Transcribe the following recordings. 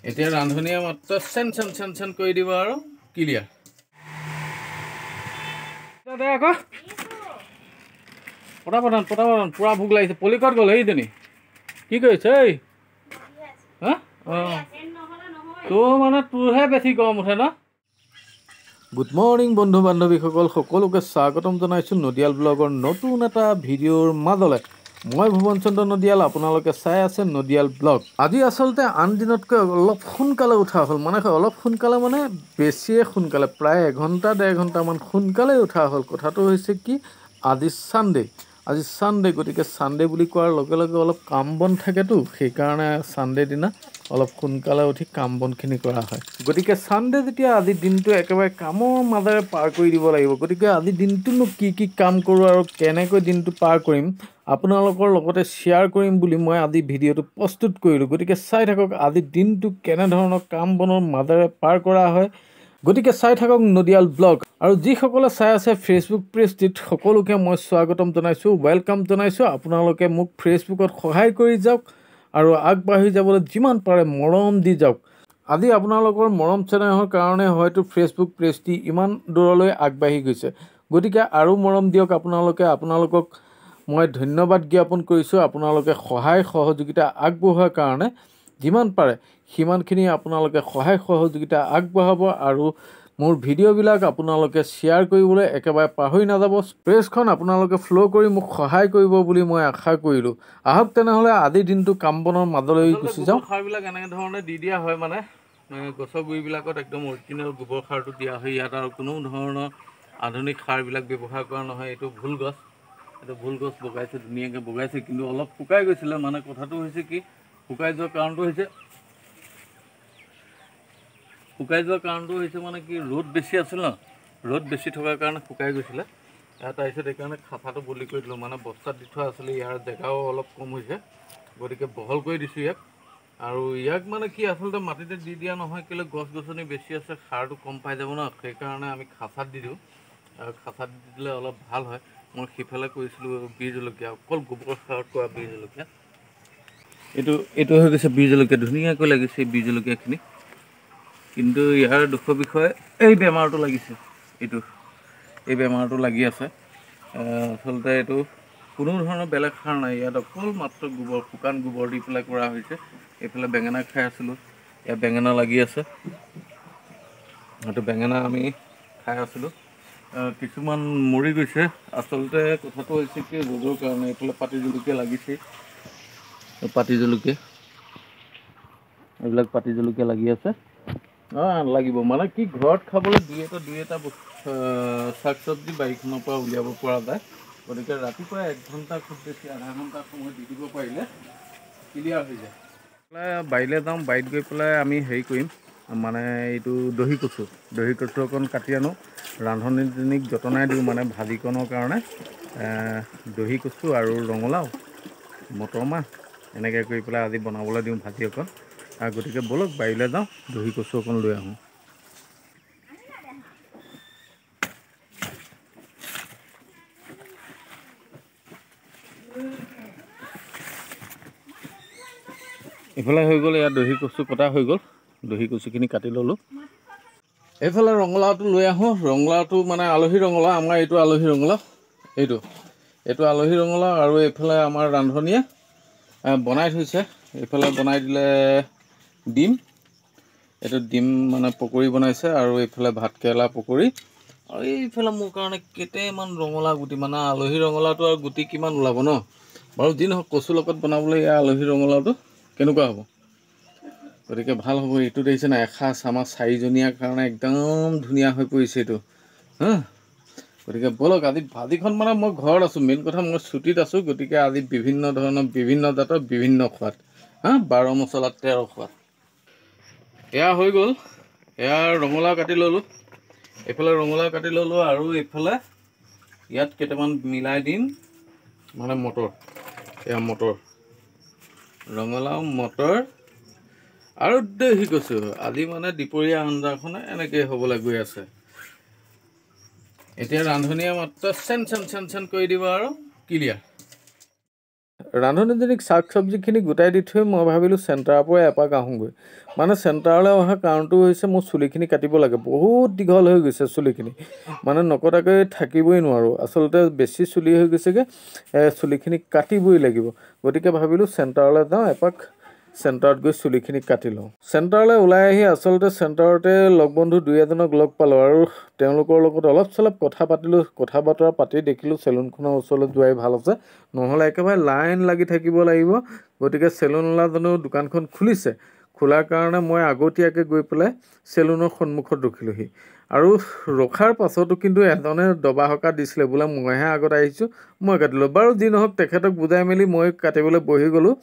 এতিয়া ৰান্ধনীয়ে মাত্ৰ চেন কৰি দিব আৰু ক্লিয়াৰ। দে আকৌ পটাপটান পুৰা ভোক লাগিছে। পলিকত গ'ল এইজনী কি কৰিছে এই হা অঁ তোৰ মানে তোৰহে বেছি গৰম উঠে ন। গুড মৰ্ণিং বন্ধু বান্ধৱীসকল, সকলোকে স্বাগতম জনাইছোঁ নদিয়াল ব্লগৰ নতুন এটা ভিডিঅ'ৰ মাজলৈ। মই ভুৱন চন্দ্ৰ নদিয়াল, আপোনালোকে চাই আছে নদিয়াল ব্লগ। আজি আচলতে আন দিনতকৈ অলপ সোনকালে উঠা হ'ল, মানে অলপ সোনকালে মানে বেছিয়ে সোনকালে, প্ৰায় এঘণ্টা 1.5 ঘণ্টামান সোনকালে উঠা হ'ল। কথাটো হৈছে কি, আজি ছানডে, গতিকে ছানডে বুলি কোৱাৰ লগে লগে অলপ কাম বন থাকেতো, সেইকাৰণে ছানডে দিনা অলপ সোনকালে উঠি কাম বনখিনি কৰা হয়। গতিকে ছানডে যেতিয়া আজিৰ দিনটো একেবাৰে কামৰ মাজেৰে পাৰ কৰি দিব লাগিব, গতিকে আজিৰ দিনটোনো কি কাম কৰোঁ আৰু কেনেকৈ দিনটো পাৰ কৰিম আপোনালোকৰ লগতে শ্বেয়াৰ কৰিম বুলি মই আজি ভিডিঅ'টো প্ৰস্তুত কৰিলোঁ। গতিকে চাই থাকক আজিৰ দিনটো কেনেধৰণৰ কাম বনৰ মাজেৰে পাৰ কৰা হয়। গতিকে চাই থাকক নদিয়াল ব্লগ। আৰু যিসকলে চাই আছে ফেচবুক পেজটিত, সকলোকে মই স্বাগতম জনাইছোঁ, ৱেলকাম জনাইছোঁ। আপোনালোকে মোক ফেচবুকত সহায় কৰি যাওক আৰু আগবাঢ়ি যাবলৈ যিমান পাৰে মৰম দি যাওক। আজি আপোনালোকৰ মৰম চেনেহৰ কাৰণে হয়তো ফেচবুক পেজটি ইমান দূৰলৈ আগবাঢ়ি গৈছে। গতিকে আৰু মৰম দিয়ক আপোনালোকক মই ধন্যবাদ জ্ঞাপন কৰিছোঁ। আপোনালোকে সহায় সহযোগিতা আগবঢ়োৱাৰ কাৰণে যিমান পাৰে সিমানখিনি আপোনালোকে সহায় সহযোগিতা আগবঢ়াব আৰু মোৰ ভিডিঅ'বিলাক আপোনালোকে শ্বেয়াৰ কৰিবলৈ একেবাৰে পাহৰি নাযাব। পেজখন আপোনালোকে ফ'ল' কৰি মোক সহায় কৰিব বুলি মই আশা কৰিলোঁ। আহক তেনেহ'লে আজিৰ দিনটো কাম বনৰ মাজলৈ গুচি যাওঁ। সাৰবিলাক এনেকৈ ধৰণে দি দিয়া হয়, মানে গছৰ গুৰিবিলাকত একদম অৰিজিনেল গোবৰ সাৰটো দিয়া হয়। ইয়াত আৰু কোনো ধৰণৰ আধুনিক সাৰবিলাক ব্যৱহাৰ কৰা নহয়। এইটো ভুল গছ বগাইছে, ধুনীয়াকৈ বগাইছে, কিন্তু অলপ শুকাই গৈছিলে। মানে কথাটো হৈছে কি, শুকাই যোৱাৰ কাৰণটো হৈছে মানে কি, ৰ'দ বেছি আছিল ন, ৰ'দ বেছি থকাৰ কাৰণে শুকাই গৈছিলে। তাৰপিছত সেইকাৰণে খাফাটো বলি কৰি দিলোঁ, মানে বস্তাত দি থোৱা আছিলে। ইয়াৰ জেগাও অলপ কম হৈছে, গতিকে বহল কৰি দিছোঁ ইয়াক। আৰু ইয়াক মানে কি, আচলতে মাটিতে দি দিয়া নহয়, কেলৈ গছ গছনি বেছি আছে, সাৰটো কম পাই যাব ন, সেইকাৰণে আমি খাফাত দি দিওঁ। আৰু খাফাত দি দিলে অলপ ভাল হয়। মই সিফালে কৰিছিলোঁ বীজ জলকীয়া, অকল গোবৰ সাৰত কৰা বীজ জলকীয়া। এইটো হৈ গৈছে বীজ জলকীয়া, ধুনীয়াকৈ লাগিছে এই বীজ জলকীয়াখিনি। কিন্তু ইয়াৰ দুখৰ বিষয়ে এই বেমাৰটো লাগিছে, এই বেমাৰটো লাগি আছে। আচলতে এইটো কোনো ধৰণৰ বেলেগ সাৰ নাই, ইয়াত অকল মাত্ৰ গোবৰ, শুকান গোবৰ দি পেলাই কৰা হৈছে। এইফালে বেঙেনা খাই আছিলোঁ, ইয়াত বেঙেনা লাগি আছে, হয়তো বেঙেনা আমি খাই আছিলোঁ। কিছুমান মৰি গৈছে। আচলতে কথাটো হৈছে কি, ৰ'দৰ কাৰণে। এইফালে পাতি জলকীয়া লাগিছে, পাতি জলকীয়া, এইবিলাক পাতি জলকীয়া লাগি আছে। লাগিব মানে কি, ঘৰত খাবলৈ দুই এটা শাক চব্জি বাৰীখনৰ পৰা উলিয়াব পৰা যায়। গতিকে ৰাতিপুৱা 1 ঘণ্টা, খুব বেছি আধা ঘণ্টা সময় দি দিব পাৰিলে ক্লিয়াৰ হৈ যায়। বাৰীলৈ যাওঁ, বাৰীত গৈ পেলাই আমি হেৰি কৰিম, মানে এইটো দহি কচু অকণ কাটি আনো, ৰান্ধনীজনীক যতনাই দিওঁ, মানে ভাজিকণৰ কাৰণে। দহি কচু আৰু ৰঙালাও, মটৰ মাহ এনেকৈ কৰি পেলাই আজি বনাবলৈ দিওঁ ভাজি অকণ। গতিকে ব'লক বাৰীলৈ যাওঁ, দহি কচু অকণ লৈ আহোঁ। এইফালে হৈ গ'ল, ইয়াত দহি কচু কটা হৈ গ'ল, দহি কচুখিনি কাটি ল'লোঁ। এইফালে ৰঙালাওটো লৈ আহোঁ। ৰঙালাওটো মানে আলহী ৰঙালাও, আমাৰ এইটো আলহী ৰঙালাও, এইটো আলহী ৰঙালাও। আৰু এইফালে আমাৰ ৰান্ধনীয়ে বনাই থৈছে, এইফালে বনাই দিলে ডিম, এইটো ডিম মানে পকৰি বনাইছে, আৰু এইফালে ভাতকেৰেলা পকৰি, আৰু এইফালে মোৰ কাৰণে কেইটামান ৰঙালাও গুটি, মানে আলহী ৰঙালাওটো আৰু গুটি কিমান ওলাব ন। বাৰু যি নহওক, কচুৰ লগত বনাবলৈ ইয়াৰ আলহী ৰঙালাওটো কেনেকুৱা হ'ব, গতিকে ভাল হ'ব। এইটো দেখিছে নাই, এসাঁজ আমাৰ 4জনীয়াৰ কাৰণে একদম ধুনীয়া হৈ পৰিছে এইটো। গতিকে ব'লক, আজি ভাজিখন মানে মই ঘৰত আছোঁ, মেইন কথা মই ছুটীত আছোঁ। গতিকে আজি বিভিন্ন ধৰণৰ, বিভিন্ন জাতৰ, বিভিন্ন সোৱাদ, 12 মছলা 13 সোৱাদ। এয়া হৈ গ'ল, এয়া ৰঙালাও কাটি ল'লোঁ, এইফালে ৰঙালাও কাটি ল'লোঁ, আৰু এইফালে ইয়াত কেইটামান মিলাই দিম, মানে মটৰ, এয়া মটৰ, ৰঙালাও, মটৰ আৰু দহি কচু। আজি মানে দুপৰীয়া আঞ্জাখনে এনেকৈ হ'বলৈ গৈ আছে। এতিয়া ৰান্ধনীয়ে মাত্ৰ চেন কৰি দিব আৰু ক্লিয়াৰ। ৰান্ধনীজনীক শাক চব্জিখিনি গোটাই দি থৈ মই ভাবিলোঁ চেণ্টাৰৰ পৰা এপাক আহোঁগৈ। মানে চেণ্টাৰলৈ অহা কাৰণটো হৈছে মোৰ চুলিখিনি কাটিব লাগে, বহুত দীঘল হৈ গৈছে চুলিখিনি, মানে নকটাকৈ থাকিবই নোৱাৰোঁ। আচলতে বেছি চুলি হৈ গৈছেগৈ, চুলিখিনি কাটিবই লাগিব। গতিকে ভাবিলোঁ চেণ্টাৰলৈ যাওঁ, এপাক চেণ্টাৰত গৈ চুলিখিনি কাটি লওঁ। চেণ্টাৰলৈ ওলাই আহি আচলতে চেণ্টাৰতে লগ বন্ধু দুই এজনক লগ পালোঁ আৰু তেওঁলোকৰ লগত অলপ চলপ কথা পাতিলোঁ। কথা বতৰা পাতি দেখিলোঁ চেলুনখনৰ ওচৰলৈ যোৱাই ভাল আছে, নহ'লে একেবাৰে লাইন লাগি থাকিব লাগিব। গতিকে চেলুনৱালাজনেও দোকানখন খুলিছে, খোলাৰ কাৰণে মই আগতীয়াকৈ গৈ পেলাই চেলুনৰ সন্মুখত ৰখিলোঁহি। আৰু ৰখাৰ পাছতো কিন্তু এজনে দবা হকা দিছিলে, বোলে মইহে আগত আহিছোঁ, মই কাটিলোঁ। বাৰু যি নহওক, তেখেতক বুজাই মেলি মই কাটিবলৈ বহি গ'লোঁ।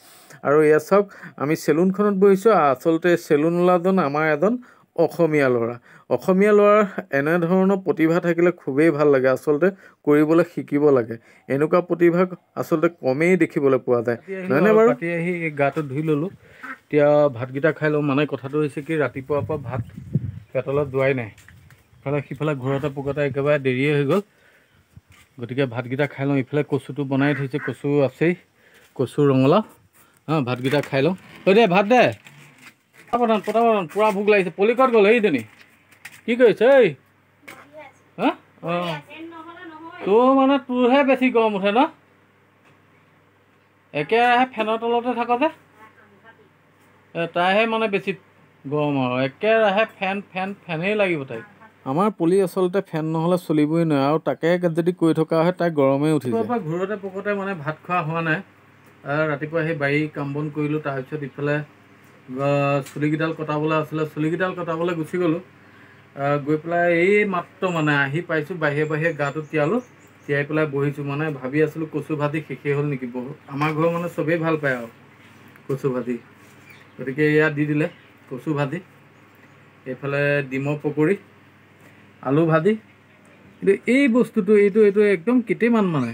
আৰু এয়া চাওক, আমি চেলুনখনত বহিছোঁ। আচলতে চেলুনৱালাজন আমাৰ এজন অসমীয়া ল'ৰা। অসমীয়া ল'ৰাৰ এনেধৰণৰ প্ৰতিভা থাকিলে খুবেই ভাল লাগে, আচলতে কৰিবলৈ শিকিব লাগে। এনেকুৱা প্ৰতিভা আচলতে কমেই দেখিবলৈ পোৱা যায়, নহয়নে বাৰু? পাতি আহি গাটো ধুই ল'লোঁ, এতিয়া ভাতকেইটা খাই লওঁ। মানে কথাটো হৈছে কি, ৰাতিপুৱাৰ পৰা ভাত পেটলৈ যোৱাই নাই, ইফালে সিফালে ঘূৰতে পকোতে একেবাৰে দেৰিয়ে হৈ গ'ল। গতিকে ভাতকেইটা খাই লওঁ। ইফালে কচুটো বনাই থৈছে, কচু আছেই, কচু ৰঙালাও। ভাতকেইটা খাই লওঁ। ঐ দে ভাত দে, পটাপট পূৰা ভোক লাগিছে। পলিকত গ'ল এইজনী, কি কৰিছে ঐ? তোৰ মানে তোৰহে বেছি গৰম উঠে ন, একেৰাহে ফেনৰ তলতে থাক যে। তাইহে মানে বেছি গৰম আৰু, একেৰাহে ফেনেই লাগিব তাইক। আমাৰ পলি আচলতে ফেন নহ'লে চলিবই নোৱাৰে, আৰু তাকে যদি কৈ থকা হয় তাই গৰমেই উঠিছে। ঘূৰতে পকোতে মানে ভাত খোৱা হোৱা নাই। ৰাতিপুৱা সেই বাৰী কাম বন কৰিলোঁ, তাৰপিছত ইফালে চুলিকেইডাল কটাবলৈ আছিলে, চুলিকেইডাল কটাবলৈ গুচি গ'লোঁ। গৈ পেলাই এই মাত্ৰ মানে আহি পাইছোঁ, বাহিৰে গাটো তিয়ালোঁ, তিয়াই পেলাই বহিছোঁ। মানে ভাবি আছিলোঁ কচু ভাজি শেষেই হ'ল নেকি। বহুত আমাৰ ঘৰৰ মানে চবেই ভাল পায় আৰু কচু ভাজি, গতিকে এয়া দি দিলে কচু ভাজি, এইফালে ডিমৰ পকৰি, আলু ভাজি। কিন্তু এই বস্তুটো এইটো একদম কেইটামান, মানে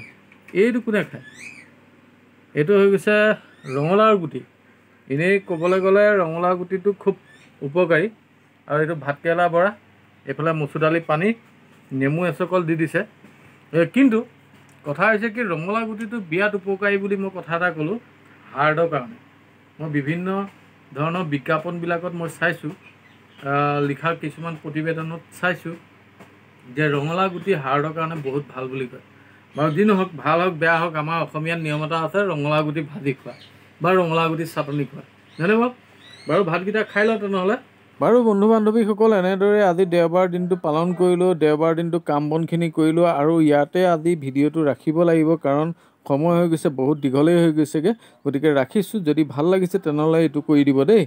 এইটো কোনে খায়? এইটো হৈ গৈছে ৰঙালাওৰ গুটি। এনেই ক'বলৈ গ'লে ৰঙালাও গুটিটো খুব উপকাৰী। আৰু এইটো ভাতকেৰেলা বৰা, এইফালে মচুৰ দালি পানী, নেমু এচকল দি দিছে। কিন্তু কথা হৈছে কি, ৰঙালাও গুটিটো বিৰাট উপকাৰী বুলি মই কথা এটা ক'লোঁ, হাৰ্টৰ কাৰণে। মই বিভিন্ন ধৰণৰ বিজ্ঞাপনবিলাকত মই চাইছোঁ, লিখা কিছুমান প্ৰতিবেদনত চাইছোঁ যে ৰঙালাও গুটি হাৰ্টৰ কাৰণে বহুত ভাল বুলি কয়। বাৰু যি নহওক, ভাল হওক বেয়া হওক, আমাৰ অসমীয়াত নিয়ম এটা আছে, ৰঙালাও গুটি ভাজি খোৱা বা ৰঙালাও গুটি চাটনি খোৱা, জানে বাৰু। বাৰু ভাতকেইটা খাই লওঁ তেনেহ'লে। বাৰু বন্ধু বান্ধৱীসকল, এনেদৰে আজি দেওবাৰ দিনটো পালন কৰিলোঁ। দেওবাৰ দিনটো কাম বনখিনি কৰিলোঁ, আৰু ইয়াতে আজি ভিডিঅ'টো ৰাখিব লাগিব, কাৰণ সময় হৈ গৈছে, বহুত দীঘলেই হৈ গৈছেগৈ। গতিকে ৰাখিছোঁ। যদি ভাল লাগিছে তেনেহ'লে এইটো কৰি দিব দেই।